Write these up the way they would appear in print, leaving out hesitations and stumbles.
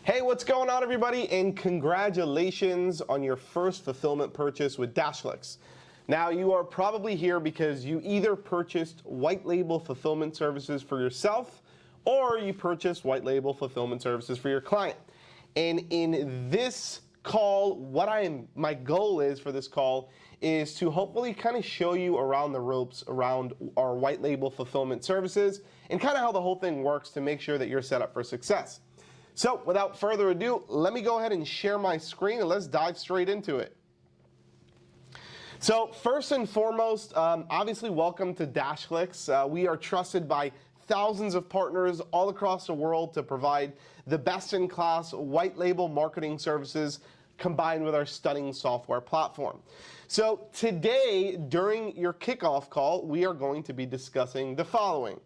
Hey, what's going on, everybody? And congratulations on your first fulfillment purchase with DashClicks. Now, you are probably here because you either purchased white label fulfillment services for yourself or you purchased white label fulfillment services for your client. And in this call, my goal is for this call is to hopefully kind of show you around the ropes around our white label fulfillment services and kind of how the whole thing works to make sure that you're set up for success. So without further ado, let me go ahead and share my screen and let's dive straight into it. So first and foremost, obviously welcome to DashClicks. We are trusted by thousands of partners all across the world to provide the best-in-class white label marketing services combined with our stunning software platform. So today, during your kickoff call, we are going to be discussing the following.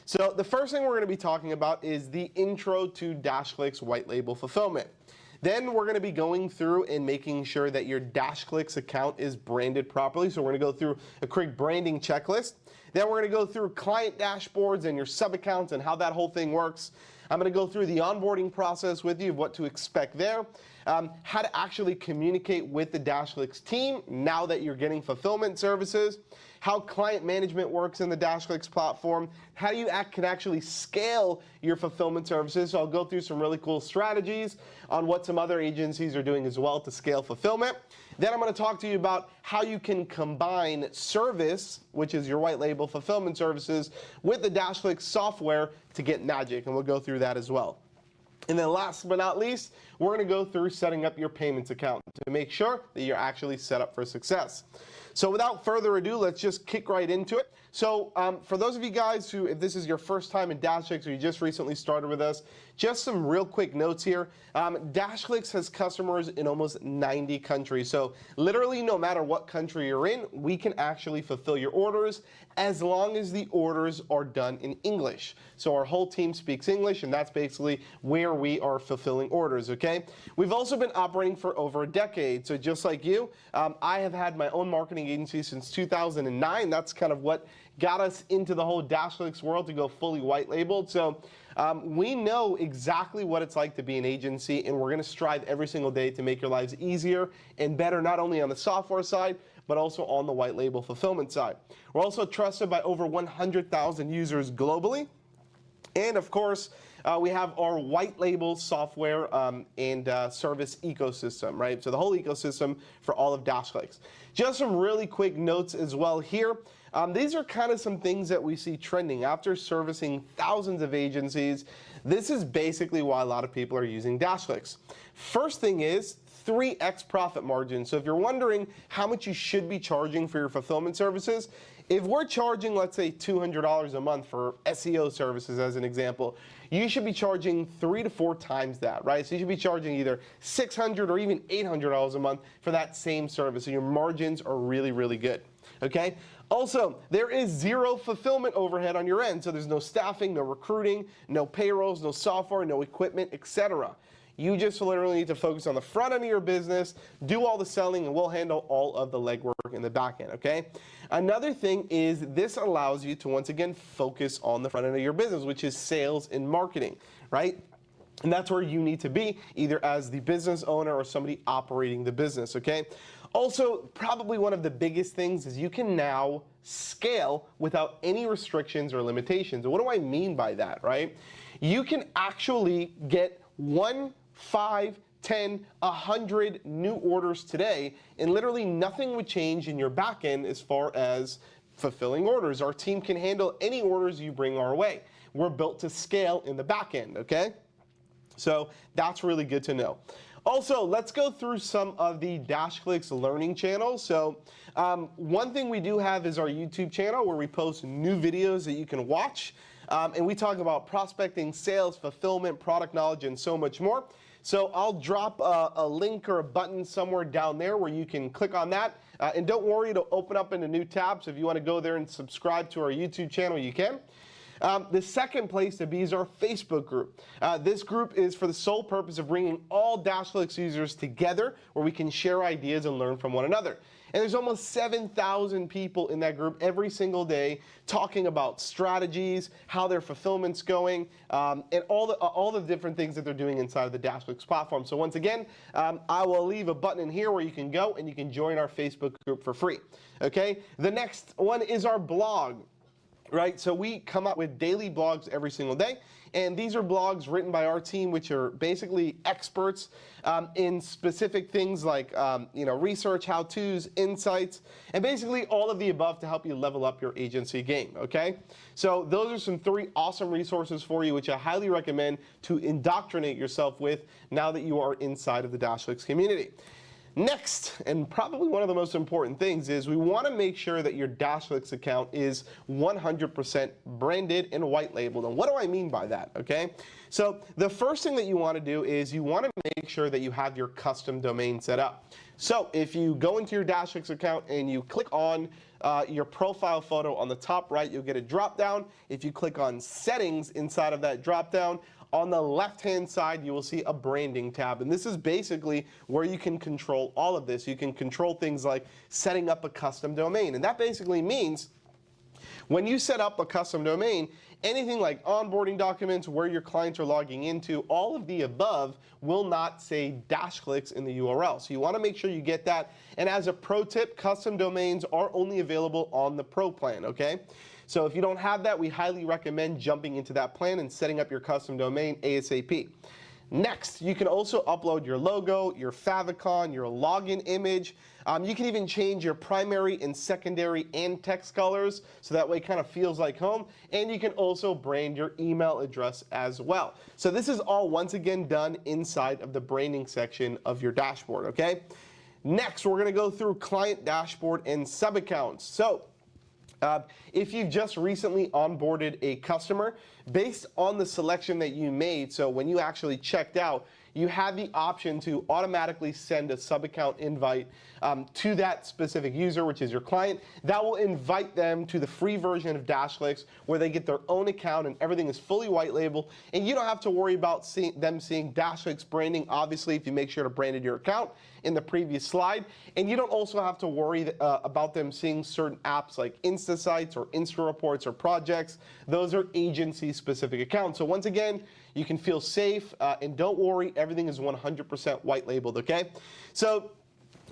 So the first thing we're going to be talking about is the intro to DashClicks white label fulfillment. Then we're going to be going through and making sure that your DashClicks account is branded properly. So we're going to go through a quick branding checklist. Then we're going to go through client dashboards and your sub-accounts and how that whole thing works. I'm going to go through the onboarding process with you of what to expect there, how to actually communicate with the DashClicks team now that you're getting fulfillment services, how client management works in the DashClicks platform, how you can actually scale your fulfillment services. So I'll go through some really cool strategies on what some other agencies are doing as well to scale fulfillment. Then I'm going to talk to you about how you can combine service, which is your white label fulfillment services, with the DashClicks software to get magic, and we'll go through that as well. And then last but not least, we're going to go through setting up your payments account to make sure that you're actually set up for success. So without further ado, let's just kick right into it. So for those of you guys who, if this is your first time in DashClicks or you just recently started with us, just some real quick notes here. DashClicks has customers in almost 90 countries. So literally no matter what country you're in, we can actually fulfill your orders as long as the orders are done in English. So our whole team speaks English, and that's basically where we are fulfilling orders, okay? We've also been operating for over a decade. So just like you, I have had my own marketing agency since 2009. That's kind of what got us into the whole DashClicks world to go fully white labeled. So we know exactly what it's like to be an agency, and we're going to strive every single day to make your lives easier and better, not only on the software side, but also on the white label fulfillment side. We're also trusted by over 100,000 users globally. And of course, we have our white label software and service ecosystem, right? So the whole ecosystem for all of DashClicks. Just some really quick notes as well here. These are kind of some things that we see trending. After servicing thousands of agencies, this is basically why a lot of people are using DashClicks. First thing is 3x profit margin. So if you're wondering how much you should be charging for your fulfillment services, if we're charging, let's say, $200 a month for SEO services as an example, you should be charging 3 to 4 times that, right? So you should be charging either $600 or even $800 a month for that same service. So your margins are really, really good, okay? Also, there is zero fulfillment overhead on your end. So there's no staffing, no recruiting, no payrolls, no software, no equipment, etc. You just literally need to focus on the front end of your business, do all the selling, and we'll handle all of the legwork in the back end, okay? Another thing is this allows you to, once again, focus on the front end of your business, which is sales and marketing, right? And that's where you need to be, either as the business owner or somebody operating the business, okay? Also, probably one of the biggest things is you can now scale without any restrictions or limitations. And what do I mean by that, right? You can actually get 1, 5, 10, 100 new orders today, and literally nothing would change in your back end as far as fulfilling orders. Our team can handle any orders you bring our way. We're built to scale in the back end, okay? So that's really good to know. Also, let's go through some of the DashClicks learning channels. So one thing we do have is our YouTube channel where we post new videos that you can watch. And we talk about prospecting, sales, fulfillment, product knowledge, and so much more. So I'll drop a link or a button somewhere down there where you can click on that. And don't worry, it'll open up in a new tab. So if you want to go there and subscribe to our YouTube channel, you can. The second place to be is our Facebook group. This group is for the sole purpose of bringing all DashClicks users together where we can share ideas and learn from one another. And there's almost 7,000 people in that group every single day talking about strategies, how their fulfillment's going, and all the different things that they're doing inside of the DashClicks platform. So once again, I will leave a button in here where you can go and you can join our Facebook group for free. Okay? The next one is our blog. Right, so we come out with daily blogs every single day, and these are blogs written by our team, which are basically experts in specific things like research, how-tos, insights, and basically all of the above to help you level up your agency game. Okay, so those are some 3 awesome resources for you, which I highly recommend to indoctrinate yourself with now that you are inside of the DashClicks community. Next, and probably one of the most important things, is we want to make sure that your DashClicks account is 100% branded and white labeled. And what do I mean by that? Okay, so the first thing that you want to do is you want to make sure that you have your custom domain set up. So if you go into your DashClicks account and you click on your profile photo on the top right, you'll get a drop down. If you click on settings inside of that drop down, on the left-hand side, you will see a branding tab, and this is basically where you can control all of this. You can control things like setting up a custom domain, and that basically means when you set up a custom domain, anything like onboarding documents, where your clients are logging into, all of the above will not say DashClicks in the URL. So you want to make sure you get that. And as a pro tip, custom domains are only available on the Pro plan, okay? So if you don't have that, we highly recommend jumping into that plan and setting up your custom domain ASAP. Next, you can also upload your logo, your favicon, your login image. You can even change your primary and secondary and text colors, so that way it kind of feels like home. And you can also brand your email address as well. So this is all, once again, done inside of the branding section of your dashboard, okay? Next, we're going to go through client dashboard and sub-accounts. So if you've just recently onboarded a customer, based on the selection that you made, so when you actually checked out, you have the option to automatically send a sub-account invite to that specific user, which is your client. That will invite them to the free version of DashClicks, where they get their own account and everything is fully white label, and you don't have to worry about them seeing DashClicks branding, obviously, if you make sure to brand your account in the previous slide. And you don't also have to worry about them seeing certain apps like InstaSites or Insta Reports or projects. Those are agency-specific accounts. So once again, you can feel safe, and don't worry, everything is 100% white labeled, okay? So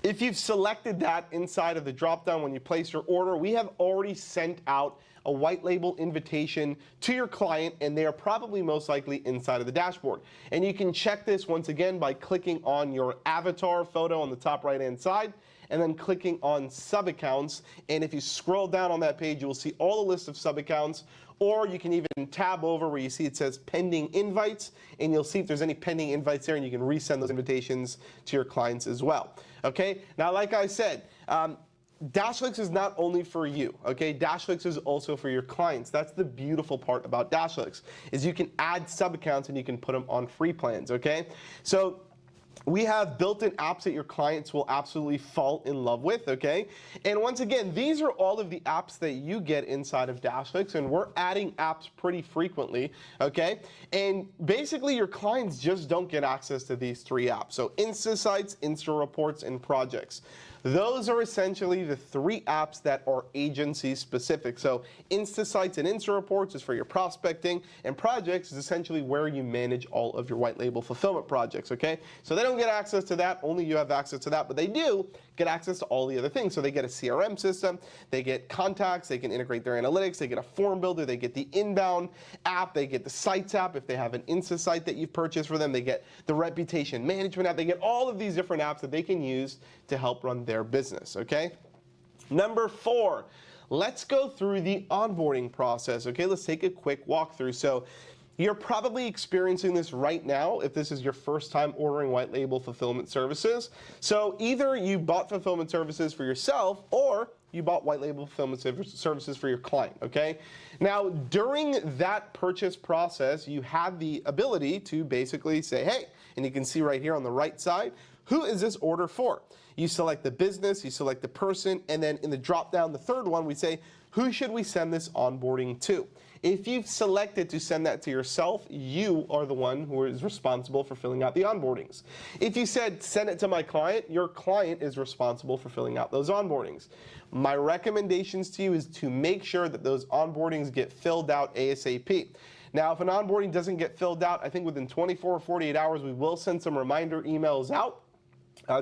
if you've selected that inside of the dropdown when you place your order, we have already sent out a white label invitation to your client, and they are probably most likely inside of the dashboard. And you can check this once again by clicking on your avatar photo on the top right-hand side, and then clicking on sub-accounts. And if you scroll down on that page, you will see all the list of sub-accounts, or you can even tab over where you see it says pending invites, and you'll see if there's any pending invites there, and you can resend those invitations to your clients as well. Okay, now like I said, DashClicks is not only for you, okay? DashClicks is also for your clients. That's the beautiful part about DashClicks, is you can add sub-accounts and you can put them on free plans, okay? So we have built-in apps that your clients will absolutely fall in love with, okay? And once again, these are all of the apps that you get inside of DashClicks, and we're adding apps pretty frequently, okay? And basically, your clients just don't get access to these 3 apps. So InstaSites, Insta Reports, and Projects. Those are essentially the 3 apps that are agency specific. So InstaSites and Insta Reports is for your prospecting, and Projects is essentially where you manage all of your white label fulfillment projects, okay? So they don't get access to that, only you have access to that, but they do get access to all the other things. So they get a CRM system, they get contacts, they can integrate their analytics, they get a form builder, they get the inbound app, they get the sites app if they have an InstaSite that you've purchased for them, they get the reputation management app, they get all of these different apps that they can use to help run their business, okay? Number 4, let's go through the onboarding process, okay? Let's take a quick walkthrough. So you're probably experiencing this right now if this is your first time ordering white label fulfillment services. So either you bought fulfillment services for yourself, or you bought white label fulfillment services for your client, okay? Now, during that purchase process, you have the ability to basically say, hey, and you can see right here on the right side, who is this order for? You select the business, you select the person, and then in the drop down, the third one, we say, who should we send this onboarding to? If you've selected to send that to yourself, you are the one who is responsible for filling out the onboardings. If you said send it to my client, your client is responsible for filling out those onboardings. My recommendations to you is to make sure that those onboardings get filled out ASAP. Now, if an onboarding doesn't get filled out, I think within 24 or 48 hours, we will send some reminder emails out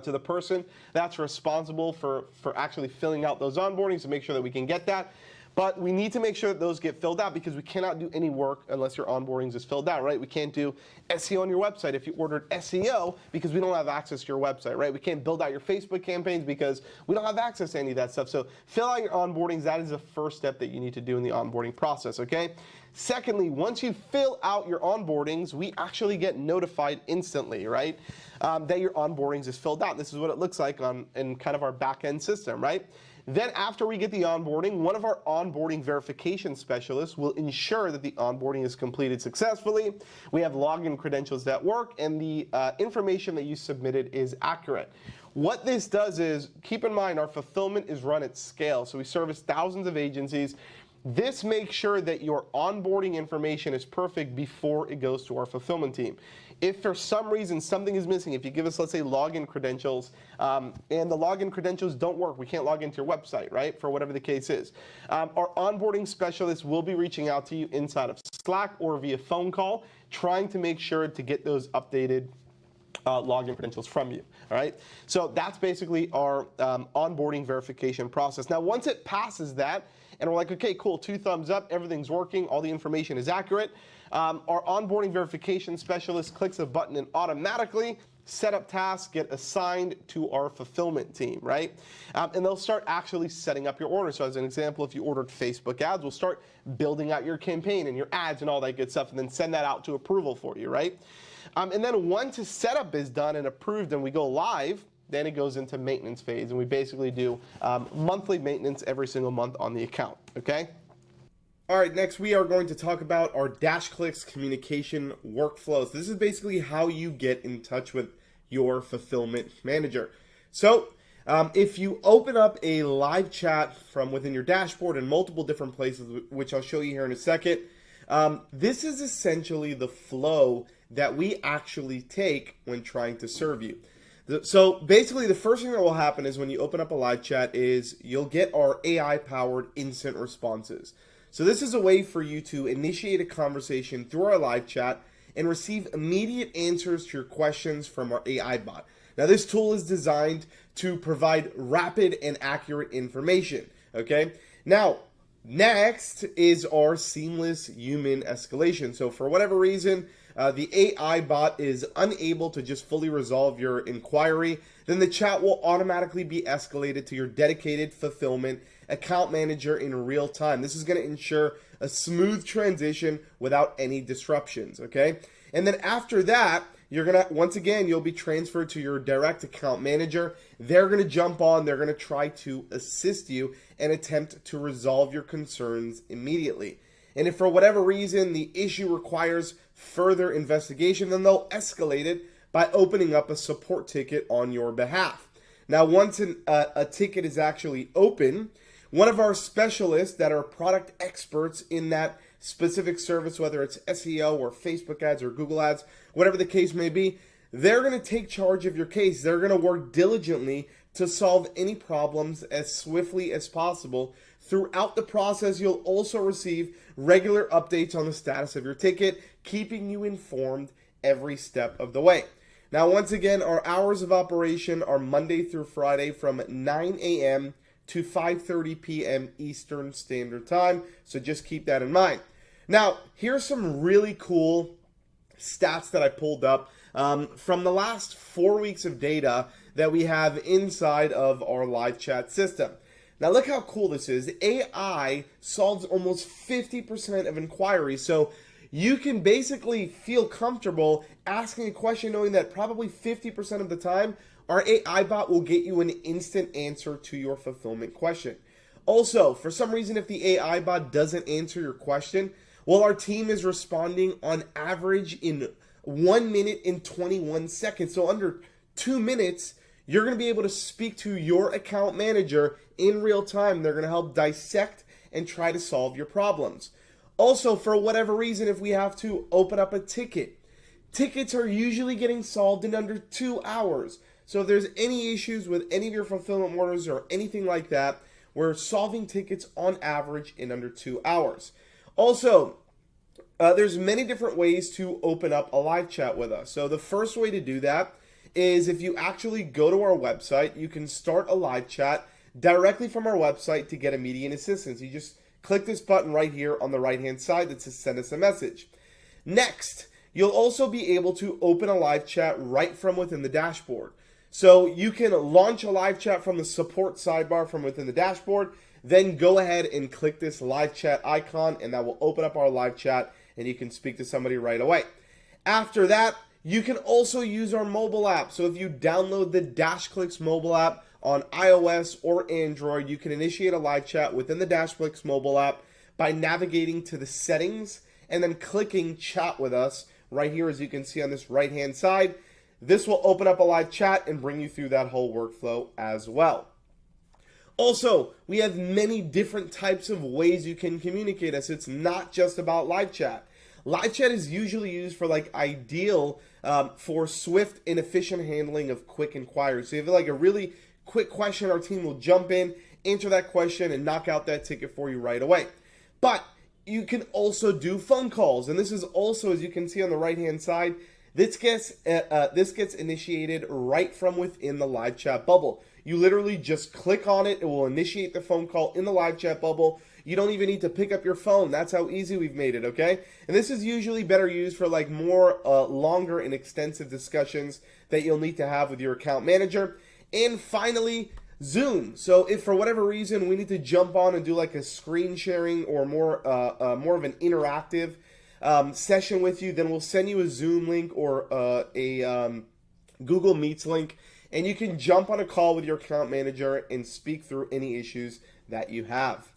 to the person that's responsible for actually filling out those onboardings to make sure that we can get that. But we need to make sure that those get filled out because we cannot do any work unless your onboardings is filled out, right? We can't do SEO on your website if you ordered SEO because we don't have access to your website, right? We can't build out your Facebook campaigns because we don't have access to any of that stuff. So fill out your onboardings. That is the first step that you need to do in the onboarding process, okay? Secondly, once you fill out your onboardings, we actually get notified instantly, right? That your onboardings is filled out. This is what it looks like in kind of our back-end system, right? Then after we get the onboarding, one of our onboarding verification specialists will ensure that the onboarding is completed successfully. We have login credentials that work, and the information that you submitted is accurate. What this does is, keep in mind, our fulfillment is run at scale. So we service thousands of agencies. This makes sure that your onboarding information is perfect before it goes to our fulfillment team. If for some reason something is missing, if you give us, let's say, login credentials, and the login credentials don't work, we can't log into your website, right, for whatever the case is, our onboarding specialists will be reaching out to you inside of Slack or via phone call, trying to make sure to get those updated login credentials from you, all right? So that's basically our onboarding verification process. Now, once it passes that, and we're like, okay, cool, 2 thumbs up, everything's working, all the information is accurate, our onboarding verification specialist clicks a button and automatically setup tasks get assigned to our fulfillment team, right? And they'll start actually setting up your order. So as an example, if you ordered Facebook ads, we'll start building out your campaign and your ads and all that good stuff and then send that out to approval for you, right? And then once the setup is done and approved and we go live, then it goes into maintenance phase, and we basically do monthly maintenance every single month on the account, okay? All right, next we are going to talk about our DashClicks communication workflows. This is basically how you get in touch with your fulfillment manager. So if you open up a live chat from within your dashboard in multiple different places, which I'll show you here in a second, this is essentially the flow that we actually take when trying to serve you. So basically the first thing that will happen is when you open up a live chat is you'll get our AI-powered instant responses. So this is a way for you to initiate a conversation through our live chat and receive immediate answers to your questions from our AI bot. Now this tool is designed to provide rapid and accurate information, okay? Now, next is our seamless human escalation. So for whatever reason, the AI bot is unable to just fully resolve your inquiry, then the chat will automatically be escalated to your dedicated fulfillment account manager in real time. This is going to ensure a smooth transition without any disruptions, okay? And then after that, you're going to, once again, you'll be transferred to your direct account manager. They're going to jump on, they're going to try to assist you and attempt to resolve your concerns immediately. And if for whatever reason the issue requires further investigation, then they'll escalate it by opening up a support ticket on your behalf. Now, once a ticket is actually open, one of our specialists that are product experts in that specific service, whether it's SEO or Facebook ads or Google ads, whatever the case may be, they're going to take charge of your case. They're going to work diligently to solve any problems as swiftly as possible. Throughout the process, you'll also receive regular updates on the status of your ticket, keeping you informed every step of the way. Now, once again, our hours of operation are Monday through Friday from 9 a.m. to 5:30 p.m. Eastern Standard Time, so just keep that in mind. Now, here's some really cool stats that I pulled up from the last 4 weeks of data that we have inside of our live chat system. Now, look how cool this is. AI solves almost 50% of inquiries, so you can basically feel comfortable asking a question knowing that probably 50% of the time, our AI bot will get you an instant answer to your fulfillment question. Also, for some reason, if the AI bot doesn't answer your question, well, our team is responding on average in 1 minute and 21 seconds. So under 2 minutes, you're going to be able to speak to your account manager in real time. They're going to help dissect and try to solve your problems. Also, for whatever reason, if we have to open up a ticket, tickets are usually getting solved in under 2 hours. So if there's any issues with any of your fulfillment orders or anything like that, we're solving tickets on average in under 2 hours. Also, there's many different ways to open up a live chat with us. So the first way to do that is if you actually go to our website, you can start a live chat directly from our website to get immediate assistance. You just click this button right here on the right-hand side that says send us a message. Next, you'll also be able to open a live chat right from within the dashboard. So you can launch a live chat from the support sidebar from within the dashboard, then go ahead and click this live chat icon and that will open up our live chat and you can speak to somebody right away. After that, you can also use our mobile app. So if you download the DashClicks mobile app on iOS or Android, you can initiate a live chat within the DashClicks mobile app by navigating to the settings and then clicking chat with us right here, as you can see on this right-hand side. This will open up a live chat and bring you through that whole workflow as well. Also, we have many different types of ways you can communicate us. It's not just about live chat. Live chat is usually used for ideal for swift and efficient handling of quick inquiries. So if you have a really quick question, our team will jump in, answer that question, and knock out that ticket for you right away. But you can also do phone calls, and this is also, as you can see on the right-hand side, this gets initiated right from within the live chat bubble. You literally just click on it. It will initiate the phone call in the live chat bubble. You don't even need to pick up your phone. That's how easy we've made it, okay? And this is usually better used for more longer and extensive discussions that you'll need to have with your account manager. And finally, Zoom. So if for whatever reason we need to jump on and do a screen sharing or more of an interactive session with you, then we'll send you a Zoom link or a Google Meets link, and you can jump on a call with your account manager and speak through any issues that you have.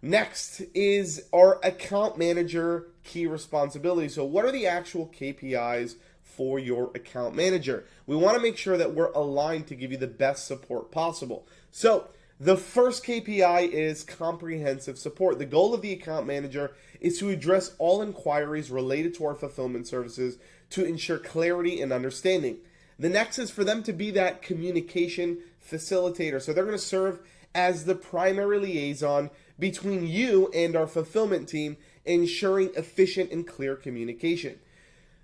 Next is our account manager key responsibilities. So what are the actual KPIs for your account manager? We want to make sure that we're aligned to give you the best support possible. So the first KPI is comprehensive support. The goal of the account manager is to address all inquiries related to our fulfillment services to ensure clarity and understanding. The next is for them to be that communication facilitator. So they're going to serve as the primary liaison between you and our fulfillment team, ensuring efficient and clear communication.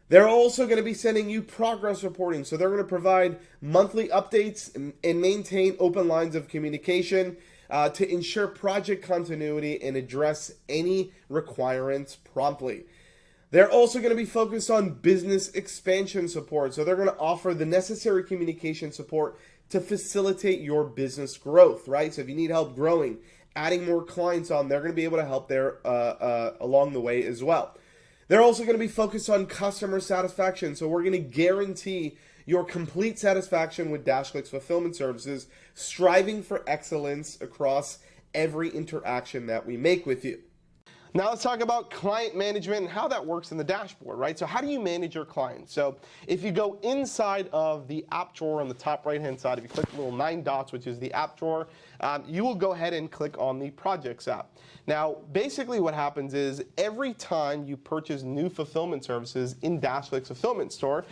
They're also going to be sending you progress reporting. So they're going to provide monthly updates and maintain open lines of communication to ensure project continuity and address any requirements promptly. They're also going to be focused on business expansion support. So they're going to offer the necessary communication support to facilitate your business growth, right? So if you need help growing, adding more clients on, they're going to be able to help there along the way as well. They're also going to be focused on customer satisfaction. So we're going to guarantee your complete satisfaction with DashClicks fulfillment services, striving for excellence across every interaction that we make with you. Now let's talk about client management and how that works in the dashboard, right? So how do you manage your clients? So if you go inside of the app drawer on the top right-hand side, if you click the little 9 dots, which is the app drawer, you will go ahead and click on the Projects app. Now, basically what happens is every time you purchase new fulfillment services in DashClicks Fulfillment Store,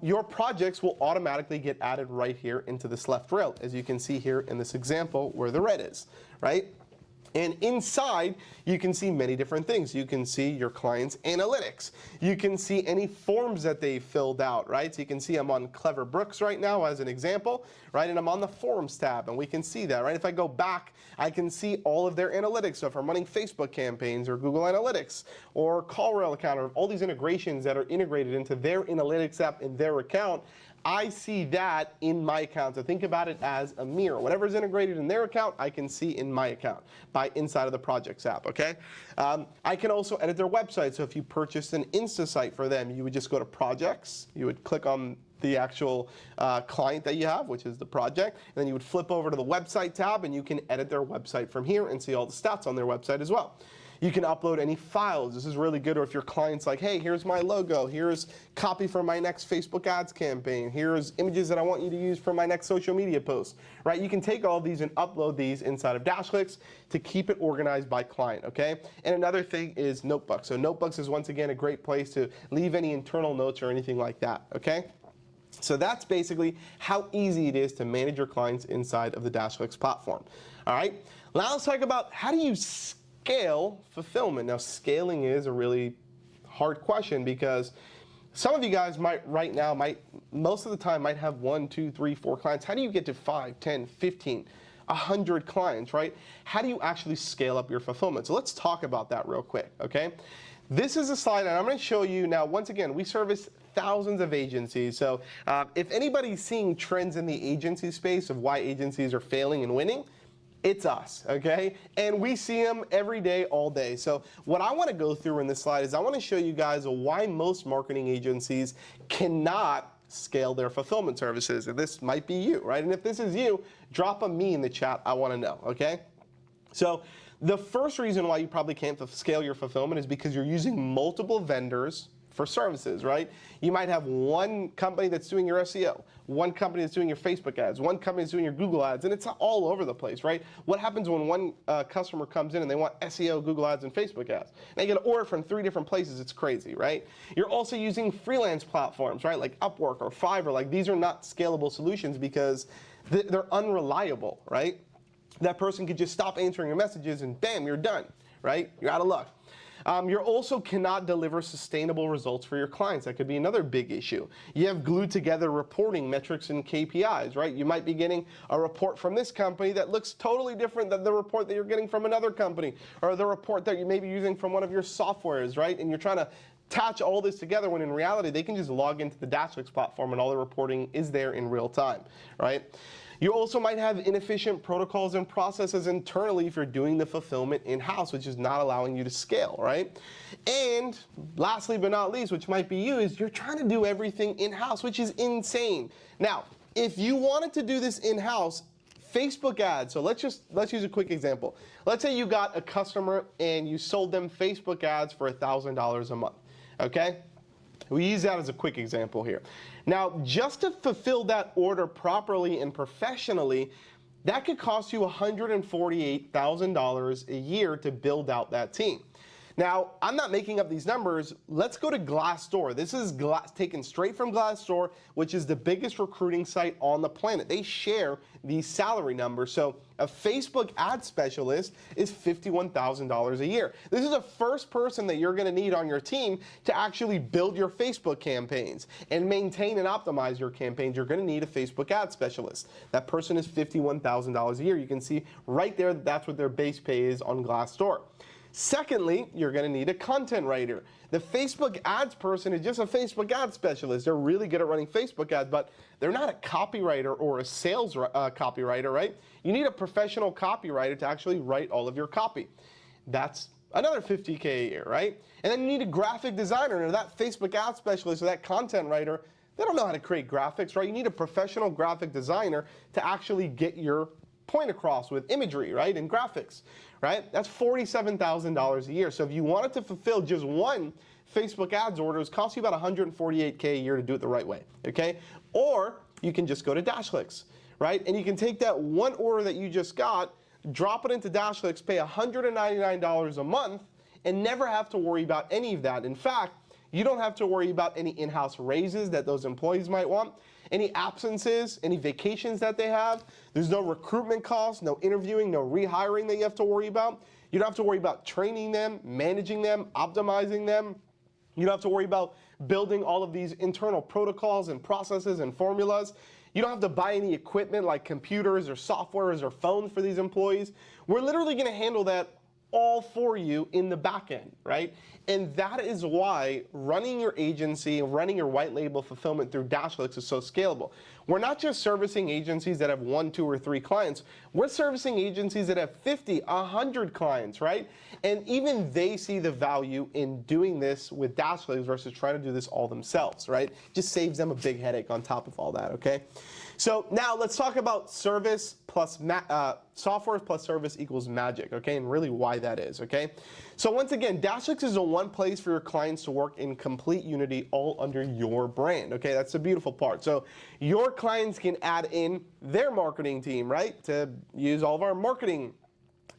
your projects will automatically get added right here into this left rail, as you can see here in this example where the red is, right? And inside, you can see many different things. You can see your client's analytics. You can see any forms that they filled out, right? So you can see I'm on Clever Brooks right now as an example, right? And I'm on the Forms tab, and we can see that, right? If I go back, I can see all of their analytics. So if I'm running Facebook campaigns or Google Analytics or CallRail account or all these integrations that are integrated into their analytics app in their account, I see that in my account. So think about it as a mirror. Whatever is integrated in their account, I can see in my account by inside of the Projects app, okay? I can also edit their website. So if you purchased an Insta site for them, you would just go to Projects. You would click on the actual client that you have, which is the project, and then you would flip over to the Website tab, and you can edit their website from here and see all the stats on their website as well. You can upload any files. This is really good. Or if your client's like, hey, here's my logo, here's copy for my next Facebook ads campaign, here's images that I want you to use for my next social media post, right? You can take all of these and upload these inside of DashClicks to keep it organized by client, okay? And another thing is Notebooks. So Notebooks is once again a great place to leave any internal notes or anything like that, okay? So that's basically how easy it is to manage your clients inside of the DashClicks platform. All right, now let's talk about how do you scale fulfillment. Now, scaling is a really hard question because some of you guys most of the time might have 1, 2, 3, 4 clients. How do you get to 5, 10, 15, 100 clients, right? How do you actually scale up your fulfillment? So let's talk about that real quick, okay? This is a slide, and I'm going to show you now. Once again, we service thousands of agencies. So if anybody's seeing trends in the agency space of why agencies are failing and winning, it's us, okay? And we see them every day, all day. So what I want to go through in this slide is I want to show you guys why most marketing agencies cannot scale their fulfillment services. And this might be you, right? And if this is you, drop a me in the chat. I want to know, okay? So the first reason why you probably can't scale your fulfillment is because you're using multiple vendors for services, right? You might have one company that's doing your SEO, one company that's doing your Facebook ads, one company that's doing your Google ads, and it's all over the place, right? What happens when one customer comes in and they want SEO, Google ads, and Facebook ads? And they get an order from 3 different places. It's crazy, right? You're also using freelance platforms, right? Like Upwork or Fiverr. Like, these are not scalable solutions because they're unreliable, right? That person could just stop answering your messages and bam, you're done, right? You're out of luck. You also cannot deliver sustainable results for your clients. That could be another big issue. You have glued together reporting metrics and KPIs, right? You might be getting a report from this company that looks totally different than the report that you're getting from another company, or the report that you may be using from one of your softwares, right? And you're trying to attach all this together when in reality they can just log into the DashClicks platform and all the reporting is there in real time, right? You also might have inefficient protocols and processes internally if you're doing the fulfillment in-house, which is not allowing you to scale, right? And lastly but not least, which might be you, is you're trying to do everything in-house, which is insane. Now, if you wanted to do this in-house, Facebook ads, so let's use a quick example. Let's say you got a customer and you sold them Facebook ads for $1,000 a month, okay? We use that as a quick example here. Now, just to fulfill that order properly and professionally, that could cost you $148,000 a year to build out that team. Now, I'm not making up these numbers. Let's go to Glassdoor. This is taken straight from Glassdoor, which is the biggest recruiting site on the planet. They share these salary numbers. So a Facebook ad specialist is $51,000 a year. This is the first person that you're going to need on your team to actually build your Facebook campaigns and maintain and optimize your campaigns. You're going to need a Facebook ad specialist. That person is $51,000 a year. You can see right there that that's what their base pay is on Glassdoor. Secondly, you're going to need a content writer. The Facebook ads person is just a Facebook ad specialist. They're really good at running Facebook ads, but they're not a copywriter or a sales copywriter, right? You need a professional copywriter to actually write all of your copy. That's another $50K a year, right? And then you need a graphic designer. Now, that Facebook ad specialist or that content writer, they don't know how to create graphics, right? You need a professional graphic designer to actually get your point across with imagery, right, and graphics, right? That's $47,000 a year. So if you wanted to fulfill just one Facebook ads order, it costs you about $148K a year to do it the right way, okay? Or you can just go to DashClicks, right? And you can take that one order that you just got, drop it into DashClicks, pay $199 a month, and never have to worry about any of that. In fact, you don't have to worry about any in-house raises that those employees might want, any absences, any vacations that they have. There's no recruitment costs, no interviewing, no rehiring that you have to worry about. You don't have to worry about training them, managing them, optimizing them. You don't have to worry about building all of these internal protocols and processes and formulas. You don't have to buy any equipment like computers or softwares or phones for these employees. We're literally going to handle that all for you in the back end, right? And that is why running your agency, running your white label fulfillment through DashClicks is so scalable. We're not just servicing agencies that have 1, 2, or 3 clients. We're servicing agencies that have 50, 100 clients, right? And even they see the value in doing this with DashClicks versus trying to do this all themselves, right? Just saves them a big headache on top of all that, okay? So now let's talk about service plus software plus service equals magic, okay, and really why that is, okay? So once again, DashClicks is the one place for your clients to work in complete unity all under your brand, okay? That's the beautiful part. So your clients can add in their marketing team, right, to use all of our marketing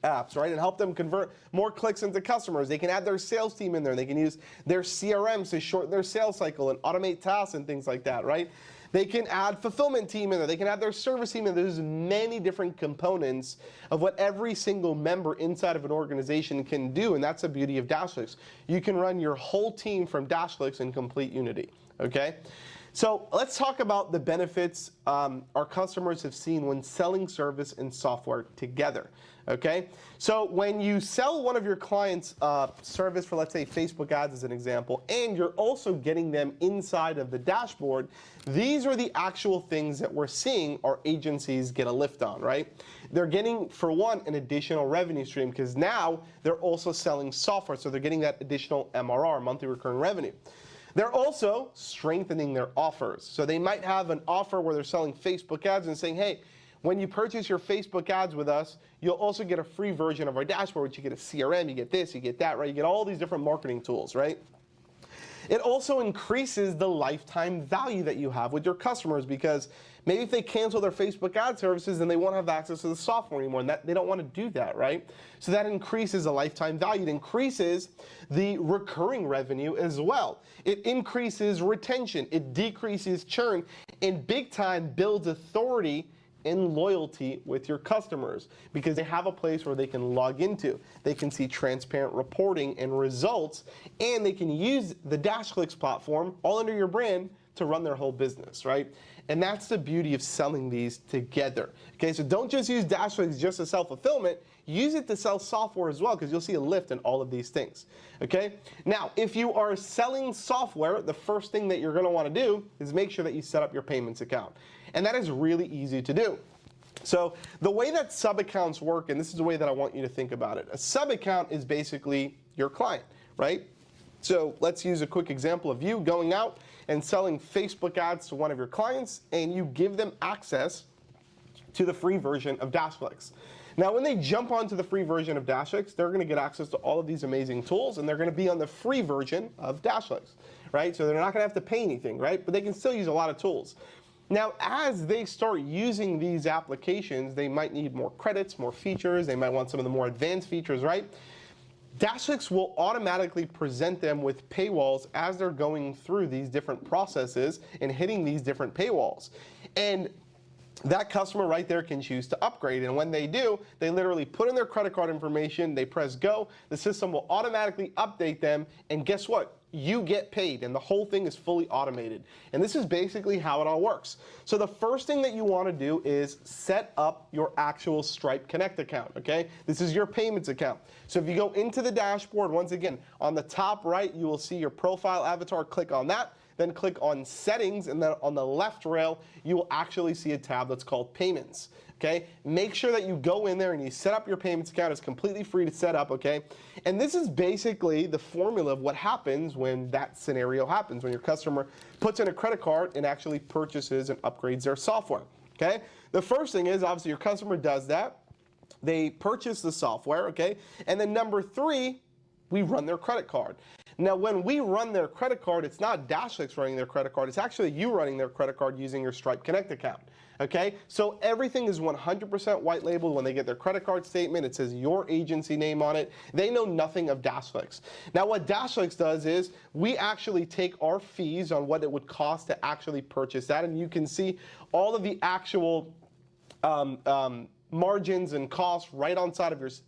apps, right, and help them convert more clicks into customers. They can add their sales team in there. They can use their CRMs to shorten their sales cycle and automate tasks and things like that, right? They can add fulfillment team in there. They can add their service team in there. There's many different components of what every single member inside of an organization can do, and that's the beauty of DashClicks. You can run your whole team from DashClicks in complete unity, okay? So let's talk about the benefits our customers have seen when selling service and software together, okay? So when you sell one of your clients service for, let's say, Facebook ads as an example, and you're also getting them inside of the dashboard, these are the actual things that we're seeing our agencies get a lift on, right? They're getting, for one, an additional revenue stream because now they're also selling software, so they're getting that additional MRR, monthly recurring revenue. They're also strengthening their offers. So they might have an offer where they're selling Facebook ads and saying, hey, when you purchase your Facebook ads with us, you'll also get a free version of our dashboard, which you get a CRM, you get this, you get that, right? You get all these different marketing tools, right? It also increases the lifetime value that you have with your customers because maybe if they cancel their Facebook ad services, then they won't have access to the software anymore, and they don't want to do that, right? So that increases the lifetime value. It increases the recurring revenue as well. It increases retention. It decreases churn, and big time builds authority and loyalty with your customers because they have a place where they can log into. They can see transparent reporting and results, and they can use the DashClicks platform all under your brand to run their whole business, right? And that's the beauty of selling these together. Okay, so don't just use DashClicks just to sell fulfillment, use it to sell software as well because you'll see a lift in all of these things. Okay, now if you are selling software, the first thing that you're going to want to do is make sure that you set up your payments account. And that is really easy to do. So the way that sub-accounts work, and this is the way that I want you to think about it, a sub-account is basically your client, right? So let's use a quick example of you going out and selling Facebook ads to one of your clients, and you give them access to the free version of DashClicks. Now, when they jump onto the free version of DashClicks, they're going to get access to all of these amazing tools, and they're going to be on the free version of DashClicks, right? So they're not going to have to pay anything, right? But they can still use a lot of tools. Now, as they start using these applications, they might need more credits, more features. They might want some of the more advanced features, right? DashClicks will automatically present them with paywalls as they're going through these different processes and hitting these different paywalls. And that customer right there can choose to upgrade. And when they do, they literally put in their credit card information, they press go, the system will automatically update them, and guess what? You get paid, and the whole thing is fully automated. And this is basically how it all works. So the first thing that you want to do is set up your actual Stripe Connect account, okay? This is your payments account. So if you go into the dashboard, once again, on the top right, you will see your profile avatar. Click on that. Then click on Settings, and then on the left rail, you will actually see a tab that's called Payments. Okay, make sure that you go in there and you set up your payments account. It's completely free to set up, okay? And this is basically the formula of what happens when that scenario happens, when your customer puts in a credit card and actually purchases and upgrades their software, okay? The first thing is, obviously, your customer does that. They purchase the software, okay? And then number three, we run their credit card. Now, when we run their credit card, it's not DashClicks running their credit card. It's actually you running their credit card using your Stripe Connect account. Okay, so everything is 100% white labeled. When they get their credit card statement, it says your agency name on it. They know nothing of DashClicks. Now, what DashClicks does is we actually take our fees on what it would cost to actually purchase that, and you can see all of the actual margins and costs right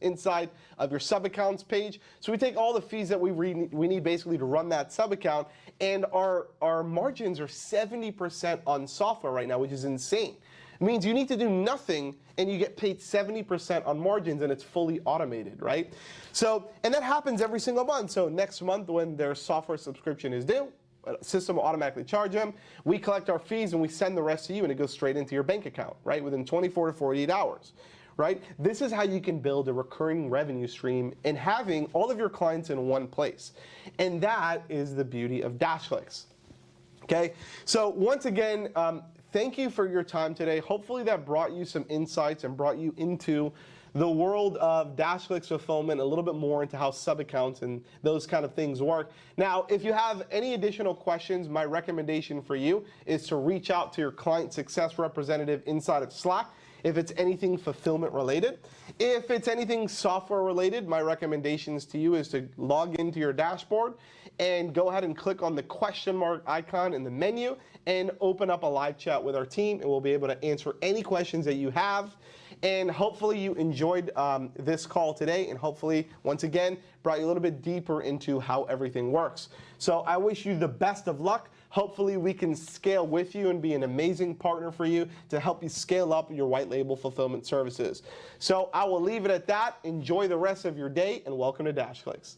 inside of your sub accounts page. So we take all the fees that we need basically to run that sub account, and our margins are 70% on software right now, which is insane. It means you need to do nothing and you get paid 70% on margins, and it's fully automated, right? So, and that happens every single month. So next month when their software subscription is due, system will automatically charge them. We collect our fees and we send the rest to you, and it goes straight into your bank account, right, within 24 to 48 hours, right? This is how you can build a recurring revenue stream and having all of your clients in one place. And that is the beauty of DashClicks. Okay, so once again, thank you for your time today. Hopefully that brought you some insights and brought you into the world of DashClicks fulfillment, a little bit more into how sub-accounts and those kind of things work. Now, if you have any additional questions, my recommendation for you is to reach out to your client success representative inside of Slack if it's anything fulfillment related. If it's anything software related, my recommendations to you is to log into your dashboard and go ahead and click on the question mark icon in the menu and open up a live chat with our team, and we'll be able to answer any questions that you have. And hopefully you enjoyed this call today, and hopefully, once again, brought you a little bit deeper into how everything works. So I wish you the best of luck. Hopefully we can scale with you and be an amazing partner for you to help you scale up your white label fulfillment services. So I will leave it at that. Enjoy the rest of your day, and welcome to DashClicks.